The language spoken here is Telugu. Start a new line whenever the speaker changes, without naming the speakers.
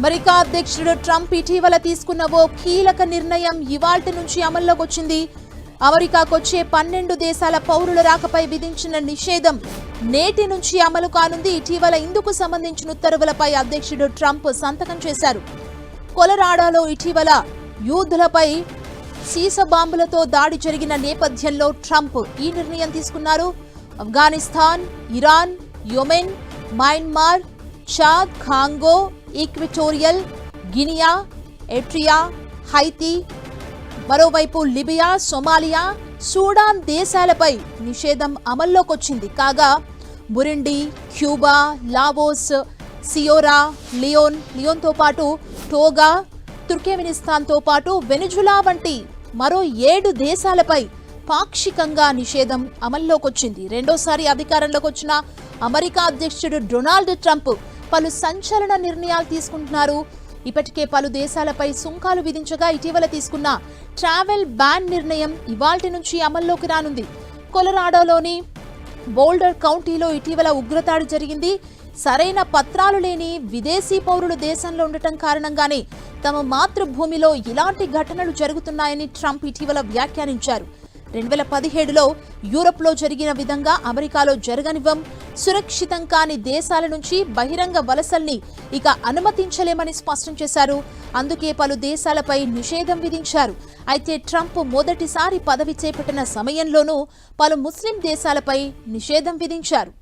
అమెరికా అధ్యక్షుడు ట్రంప్ ఇటీవల తీసుకున్న ఓ కీలక నిర్ణయం ఇవాల్టి నుంచి అమల్లోకి వచ్చింది. అమెరికాకొచ్చే 12 దేశాల పౌరుల రాకపై విధించిన నిషేధం నేటి నుంచి అమలు కానుంది. ఇటీవల ఇందుకు సంబంధించిన ఉత్తర్వులపై అధ్యక్షుడు ట్రంప్ సంతకం చేశారు. కొలరాడోలో ఇటీవల యూదులపై సీస బాంబులతో దాడి జరిగిన నేపథ్యంలో ట్రంప్ ఈ నిర్ణయం తీసుకున్నారు. Afghanistan, Iran, Yemen, Myanmar, Chad, Congo, Equatorial Guinea, Eritrea, Haiti, మరోవైపు లిబియా, సొమాలియా, సూడాన్ దేశాలపై నిషేధం అమల్లోకొచ్చింది. కాగా బురుండి, క్యూబా, లావోస్, సియోరా లియోన్తో పాటు టోగా, తుర్కెమినిస్తాన్తో పాటు వెనిజులా వంటి మరో 7 దేశాలపై పాక్షికంగా నిషేధం అమల్లోకొచ్చింది. రెండోసారి అధికారంలోకి వచ్చిన అమెరికా అధ్యక్షుడు డొనాల్డ్ ట్రంప్ పలు సంచలన నిర్ణయాలు తీసుకుంటున్నారు. ఇప్పటికే పలు దేశాలపై సుంకాలు విధించగా ఇటీవల తీసుకున్న ట్రావెల్ బ్యాన్ నిర్ణయం ఇవాల్టి నుంచి అమల్లోకి రానుంది. కొలరాడోలోని బోల్డర్ కౌంటీలో ఇటీవల ఉగ్రదాడి జరిగింది. సరైన పత్రాలు లేని విదేశీ పౌరులు దేశంలో ఉండటం కారణంగానే తమ మాతృభూమిలో ఇలాంటి ఘటనలు జరుగుతున్నాయని ట్రంప్ ఇటీవల వ్యాఖ్యానించారు. 2017లో యూరప్లో జరిగిన విధంగా అమెరికాలో జరగనివ్వం, సురక్షితం కాని దేశాల నుంచి బహిరంగ వలసల్ని ఇక అనుమతించలేమని స్పష్టం చేశారు. అందుకే పలు దేశాలపై నిషేధం విధించారు. అయితే ట్రంప్ మొదటిసారి పదవి చేపట్టిన సమయంలోనూ పలు ముస్లిం దేశాలపై నిషేధం విధించారు.